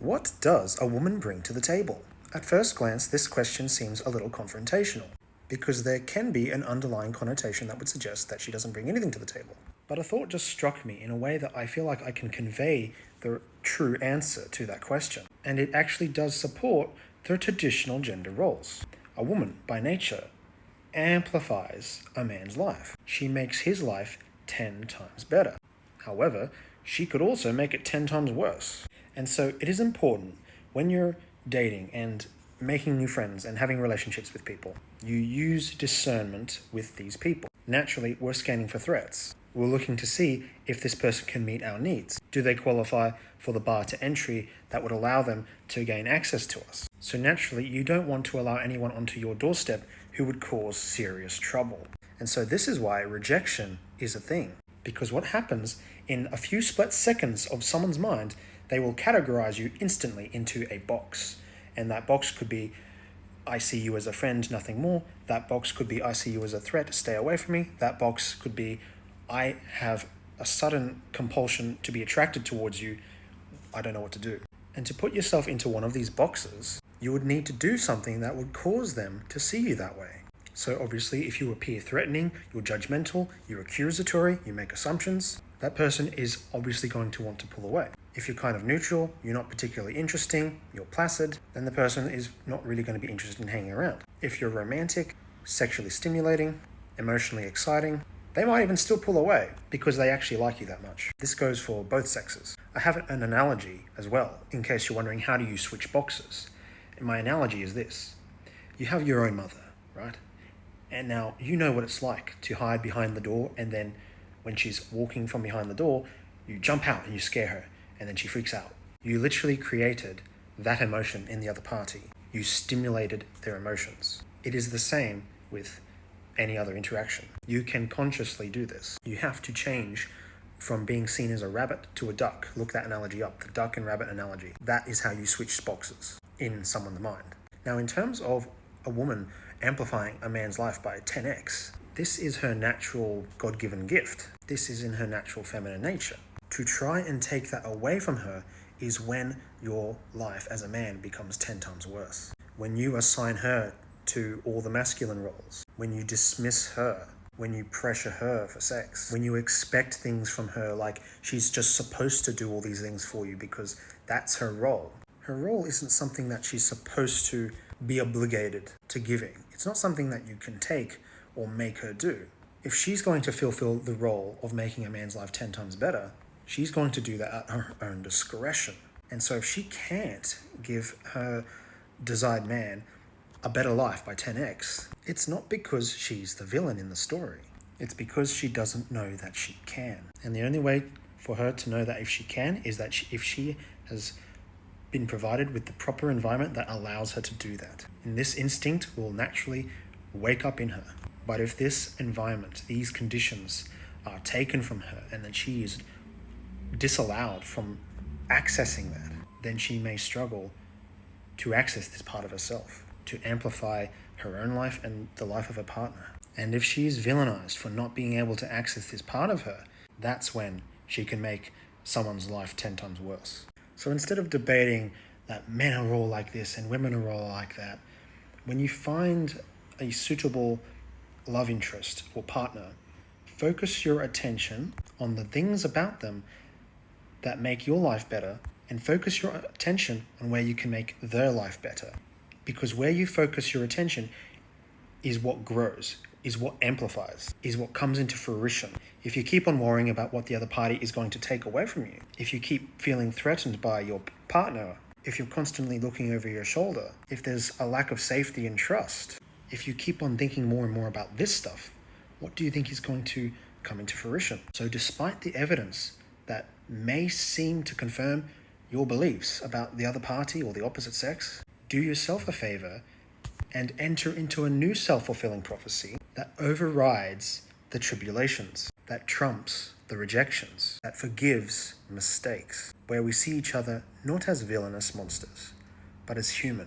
What does a woman bring to the table? At first glance, this question seems a little confrontational, because there can be an underlying connotation that would suggest that she doesn't bring anything to the table. But a thought just struck me in a way that I feel like I can convey the true answer to that question. And it actually does support the traditional gender roles. A woman, by nature, amplifies a man's life. She makes his life 10 times better. However, she could also make it 10 times worse. And so it is important when you're dating and making new friends and having relationships with people, you use discernment with these people. Naturally, we're scanning for threats. We're looking to see if this person can meet our needs. Do they qualify for the bar to entry that would allow them to gain access to us? So naturally, you don't want to allow anyone onto your doorstep who would cause serious trouble. And so this is why rejection is a thing. Because what happens in a few split seconds of someone's mind, they will categorize you instantly into a box. And that box could be, I see you as a friend, nothing more. That box could be, I see you as a threat, stay away from me. That box could be, I have a sudden compulsion to be attracted towards you. I don't know what to do. And to put yourself into one of these boxes, you would need to do something that would cause them to see you that way. So obviously, if you appear threatening, you're judgmental, you're accusatory, you make assumptions, that person is obviously going to want to pull away. If you're kind of neutral, you're not particularly interesting, you're placid, then the person is not really going to be interested in hanging around. If you're romantic, sexually stimulating, emotionally exciting, they might even still pull away because they actually like you that much. This goes for both sexes. I have an analogy as well, in case you're wondering how do you switch boxes. And my analogy is this. You have your own mother, right? And now you know what it's like to hide behind the door, and then when she's walking from behind the door, you jump out and you scare her, and then she freaks out. You literally created that emotion in the other party. You stimulated their emotions. It is the same with any other interaction. You can consciously do this. You have to change from being seen as a rabbit to a duck. Look that analogy up, the duck and rabbit analogy. That is how you switch boxes in someone's mind. Now, in terms of a woman amplifying a man's life by 10x, this is her natural God-given gift. This is in her natural feminine nature. To try and take that away from her is when your life as a man becomes 10 times worse. When you assign her to all the masculine roles, when you dismiss her, when you pressure her for sex, when you expect things from her like she's just supposed to do all these things for you because that's her role. Her role isn't something that she's supposed to be obligated to giving. It's not something that you can take or make her do. If she's going to fulfill the role of making a man's life 10 times better, she's going to do that at her own discretion. And so if she can't give her desired man a better life by 10x, it's not because she's the villain in the story. It's because she doesn't know that she can. And the only way for her to know that if she can is that if she has been provided with the proper environment that allows her to do that. And this instinct will naturally wake up in her. But if this environment, these conditions are taken from her and that she is disallowed from accessing that, then she may struggle to access this part of herself, to amplify her own life and the life of her partner. And if she is villainized for not being able to access this part of her, that's when she can make someone's life 10 times worse. So instead of debating that men are all like this and women are all like that, when you find a suitable love interest or partner, focus your attention on the things about them that make your life better, and focus your attention on where you can make their life better. Because where you focus your attention is what grows, is what amplifies, is what comes into fruition. If you keep on worrying about what the other party is going to take away from you, if you keep feeling threatened by your partner, if you're constantly looking over your shoulder, if there's a lack of safety and trust, if you keep on thinking more and more about this stuff, what do you think is going to come into fruition? So despite the evidence that may seem to confirm your beliefs about the other party or the opposite sex, do yourself a favor and enter into a new self-fulfilling prophecy that overrides the tribulations, that trumps the rejections, that forgives mistakes, where we see each other not as villainous monsters, but as human.